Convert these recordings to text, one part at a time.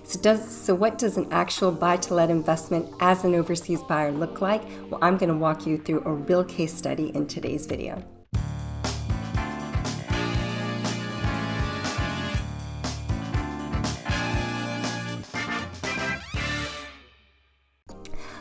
So what does an actual buy-to-let investment as an overseas buyer look like? Well, I'm going to walk you through a real case study in today's video.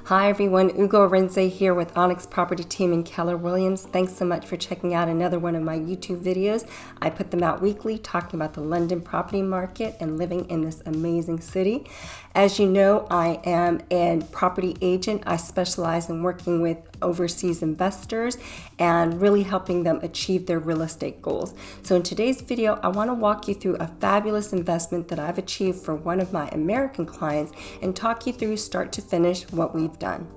Hi everyone, Arinzeh here with Onyx Property Team in Keller Williams. Thanks so much for checking out another one of my YouTube videos. I put them out weekly talking about the London property market and living in this amazing city. As you know, I am a property agent. I specialize in working with overseas investors and really helping them achieve their real estate goals. So in today's video, I want to walk you through a fabulous investment that I've achieved for one of my American clients and talk you through start to finish what we've done.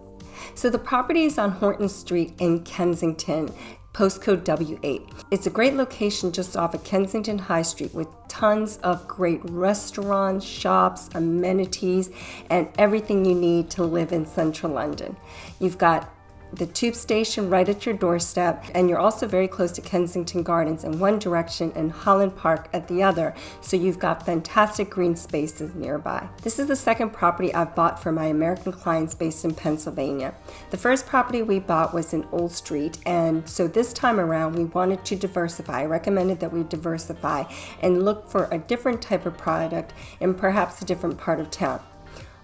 So the property is on Horton Street in Kensington, postcode W8. It's a great location just off of Kensington High Street with tons of great restaurants, shops, amenities, and everything you need to live in central London. You've got the tube station right at your doorstep, and you're also very close to Kensington Gardens in one direction and Holland Park at the other, so you've got fantastic green spaces nearby. This is the second property I've bought for my American clients based in Pennsylvania. The first property we bought was in Old Street, and so this time around we wanted to diversify. I recommended that we diversify and look for a different type of product in perhaps a different part of town.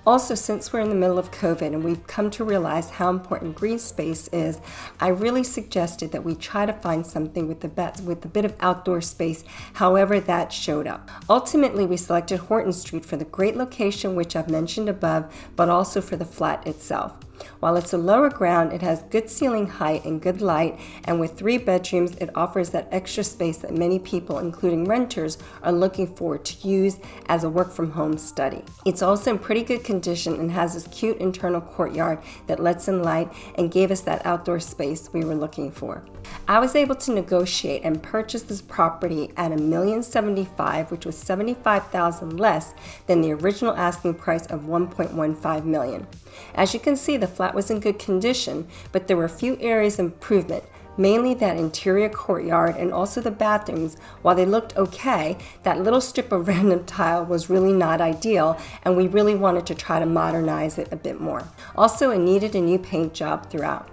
Also, since we're in the middle of COVID and we've come to realize how important green space is, I really suggested that we try to find something with a bit of outdoor space, however that showed up. Ultimately, we selected Horton Street for the great location, which I've mentioned above, but also for the flat itself. While it's a lower ground, it has good ceiling height and good light, and with 3 bedrooms, it offers that extra space that many people, including renters, are looking for to use as a work-from-home study. It's also in pretty good condition and has this cute internal courtyard that lets in light and gave us that outdoor space we were looking for. I was able to negotiate and purchase this property at $1,075,000, which was $75,000 less than the original asking price of $1.15 million. As you can see, the flat was in good condition, but there were a few areas of improvement, mainly that interior courtyard and also the bathrooms. While they looked okay, that little strip of random tile was really not ideal, and we really wanted to try to modernize it a bit more. Also, it needed a new paint job throughout.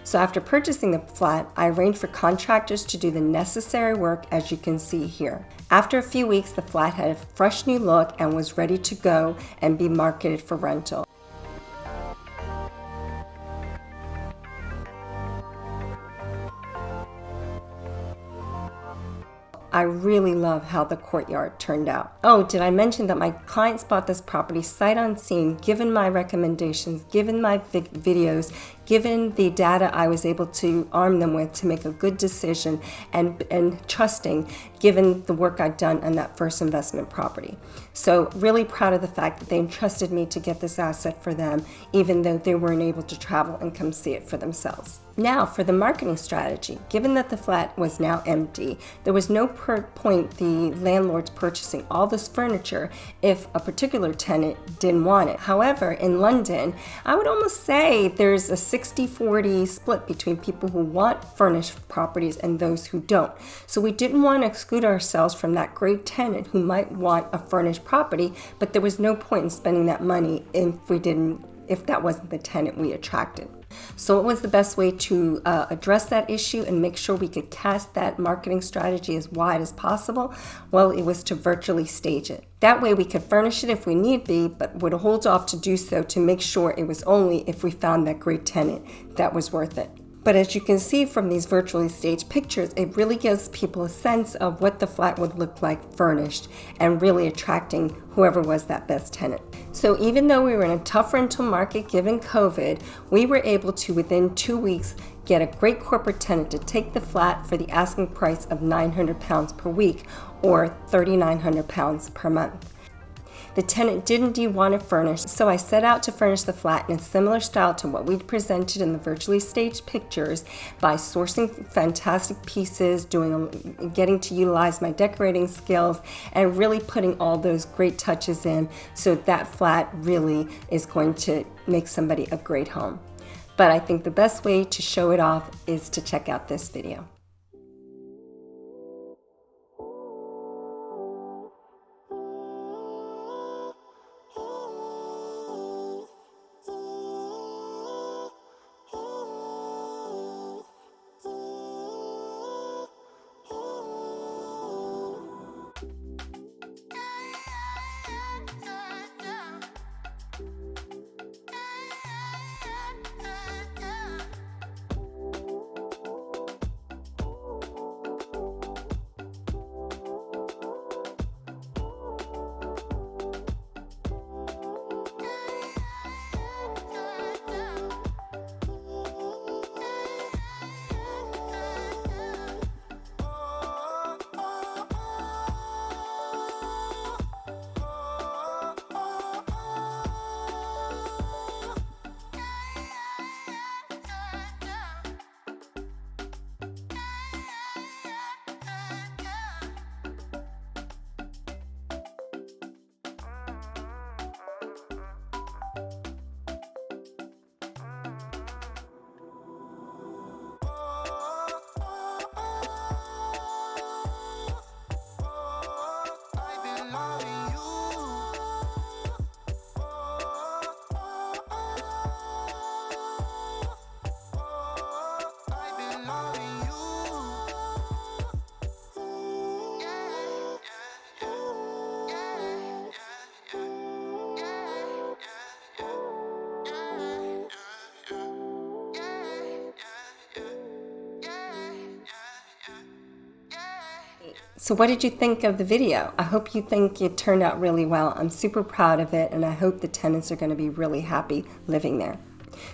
So after purchasing the flat, I arranged for contractors to do the necessary work, as you can see here. After a few weeks, the flat had a fresh new look and was ready to go and be marketed for rental. I really love how the courtyard turned out. Oh, did I mention that my clients bought this property sight unseen, given my recommendations, given my videos, given the data I was able to arm them with to make a good decision, and trusting, given the work I'd done on that first investment property. So really proud of the fact that they entrusted me to get this asset for them, even though they weren't able to travel and come see it for themselves. Now for the marketing strategy. Given that the flat was now empty, there was no point the landlords purchasing all this furniture if a particular tenant didn't want it. However, in London, I would almost say there's a 60-40 split between people who want furnished properties and those who don't. So we didn't want to exclude ourselves from that great tenant who might want a furnished property, but there was no point in spending that money if that wasn't the tenant we attracted. So what was the best way to address that issue and make sure we could cast that marketing strategy as wide as possible? Well, it was to virtually stage it. That way we could furnish it if we need be, but would hold off to do so to make sure it was only if we found that great tenant that was worth it. But as you can see from these virtually staged pictures, it really gives people a sense of what the flat would look like furnished and really attracting whoever was that best tenant. So even though we were in a tough rental market given COVID, we were able to, within 2 weeks, get a great corporate tenant to take the flat for the asking price of £900 per week or £3,900 per month. The tenant did indeed want it furnished, so I set out to furnish the flat in a similar style to what we'd presented in the virtually staged pictures by sourcing fantastic pieces, getting to utilize my decorating skills, and really putting all those great touches in so that flat really is going to make somebody a great home. But I think the best way to show it off is to check out this video. So what did you think of the video? I hope you think it turned out really well. I'm super proud of it, and I hope the tenants are going to be really happy living there.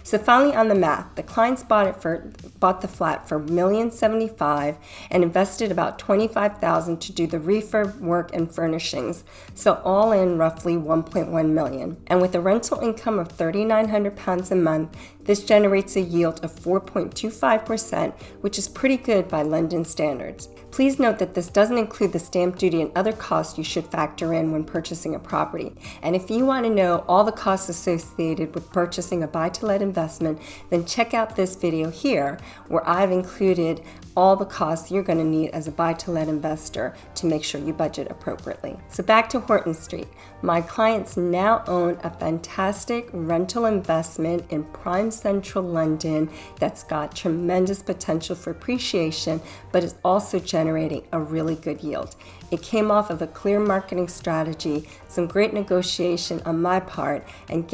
So finally, on the math, the clients bought the flat for $1,075,000 and invested about $25,000 to do the refurb work and furnishings. So all in roughly $1.1 million. And with a rental income of £3,900 a month, this generates a yield of 4.25%, which is pretty good by London standards. Please note that this doesn't include the stamp duty and other costs you should factor in when purchasing a property. And if you want to know all the costs associated with purchasing a buy-to-let investment, then check out this video here, where I've included all the costs you're going to need as a buy-to-let investor to make sure you budget appropriately. So back to Horton Street. My clients now own a fantastic rental investment in prime central London that's got tremendous potential for appreciation, but is also generating a really good yield. It came off of a clear marketing strategy, some great negotiation on my part, and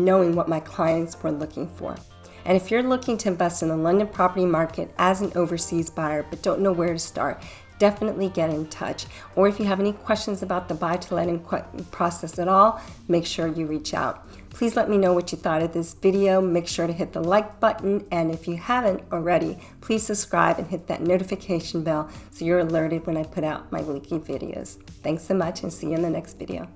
knowing what my clients were looking for. And if you're looking to invest in the London property market as an overseas buyer but don't know where to start, definitely get in touch. Or if you have any questions about the buy-to-let process at all, make sure you reach out. Please let me know what you thought of this video. Make sure to hit the like button, and if you haven't already, please subscribe and hit that notification bell so you're alerted when I put out my weekly videos. Thanks so much, and see you in the next video.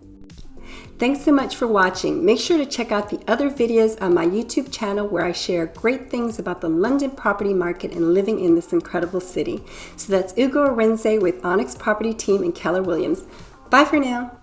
Thanks so much for watching. Make sure to check out the other videos on my YouTube channel where I share great things about the London property market and living in this incredible city. So that's Arinzeh with Onyx Property Team and Keller Williams. Bye for now.